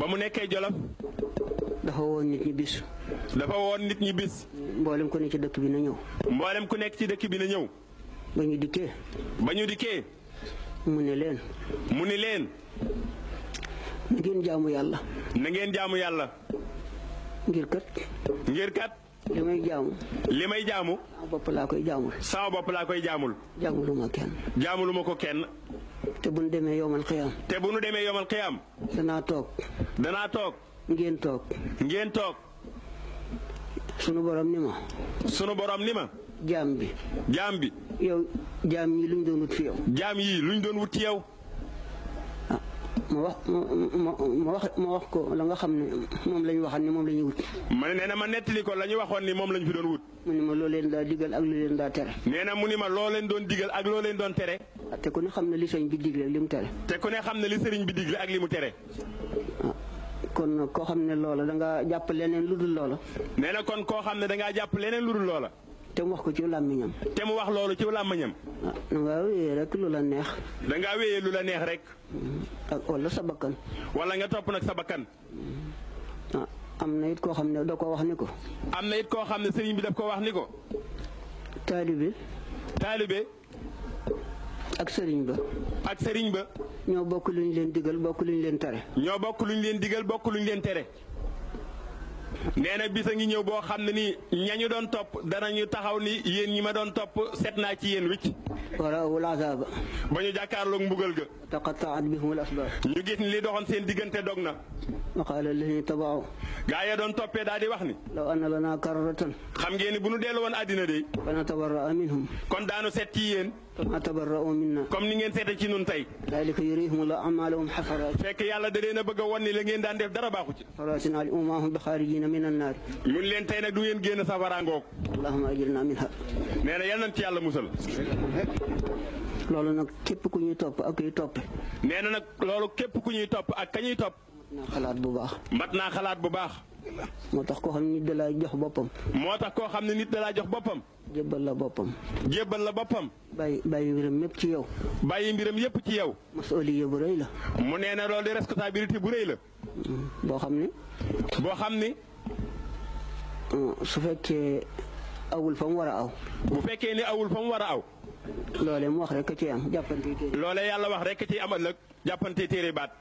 ba mu nekkee Jolof dafa woon nit ñi bis. dafa woon nit ñi bis. mboolem ku nekk ci dëkk bi na ñëw. mboolem ku nekk ci dëkk bi na ñëw. ba ñu dikkee. ba ñu dikkee. mu ne leen. mu ni leen. na ngeen jaamu yàlla. na ngeen jaamu yàlla. ngir kat. ngir kat. li may jaamu. li may jaamu. sama bopp laa koy jaamul. sama bopp laa koy jaamul. jaamuluma kenn. jaamuluma ko kenn. te bu nu demee yomal xiyaam. te bu nu demee yomal xiyaam. danaa toog. danaa toog. ngeen toog. ngeen toog. sunu borom ni ma. sunu borom ni ma. jaam bi. jaam bi. yow jaam yi luñ doon wut fi yow. jaam yii luñ doon wut ci yow. ah ma wax ko la nga xam ne moom la ñu waxoon ni moom la ñuy wut. ma ne nee na ma nettali ko la ñu waxoon ni moom lañ fi doon wut. mu ni ma loo leen daa digal ak lu leen daa tere. nee na mu ni ma loo leen doon digal ak loo leen doon tere. te ku ne xam ne li sëñ bi digle ak li mu tere. te ku ne xam ne li sëriñ bi digle ak li mu tere. kon nag koo xam ne loola da nga jàpp leneen lu dul loola. nee na kon koo xam ne da ngaa jàpp leneen lu dul loola. te mu wax ko ci làmmiñam. te mu wax loolu ci làmmiñam. da ngaa wéyee rek lu la neex. da ngaa wéyee lu la neex rek. ak wala sa bakkan. wala nga topp nag sa bakkan. am na it koo xam ne da ko wax ni ko. am na it koo xam ne sëriñ bi daf ko wax ni ko. taalibe. taalibe. ak sëriñ ba. ak sëriñ ba. ñoo bokk lu ñu leen digal bokk lu ñu leen tere. ñoo bokk lu ñu leen digal bokk lu ñu leen tere. nee na bis a ngi ñëw boo xam ne nii ñañu doon topp danañu taxaw ni yéen ñi ma doon topp set naa ci yéen wicc. wala wala azaaba. ba ñu jàkkaarloog mbugal ga. taqatta'at bihumul asbaab. ñu gis ni li doxoon seen diggante dog na. wa qaala allaziina taba'u. gaa ya doon toppee daal di wax ni. law anna lanaa karratan. xam ngeen ni bu nu dellu woon àddina de. fa natabarra'a minhum. kon daanu set ci yéen. kamaa tabarra'u minnaa. comme ni ngeen seete ci nun tey. zaalika yuriihimullaahu a'maalahum hasaraat. fekk yàlla da leen a bëgg a wan ni la ngeen daan def dara baaxu ci. hasaraatin alayhim wa maa hum bi xaarijiina mina nnaar. mun leen tey nag du ngeen génn safara ngoog. allahumma ajirnaa minhaa. nee na yal nañ ci yàlla musal. loolu nag képp ku ñuy topp ak kuy toppe. nee na nag loolu képp ku ñuy topp ak ka ñuy topp. naa xalaat bu baax. mat naa xalaat bu baax. moo tax koo xam ne nit da laa jox boppam. moo tax koo xam ne nit da laa jox boppam. jébbal la boppam. jébbal la boppam. bàyyi mbiram yépp ci yow. bàyyi mbiram yépp ci yow. masuuliya bu rëy la. mu nee na loolu di responsabilité bu rëy la. boo xam ne. boo xam ni. su fekkee awul fa mu war a aw. bu fekkee ni awul fa mu war a aw. loolee mu wax rek ci am jàppante téere. loolee yàlla wax rek ci am ëllëg jàppante téere baat.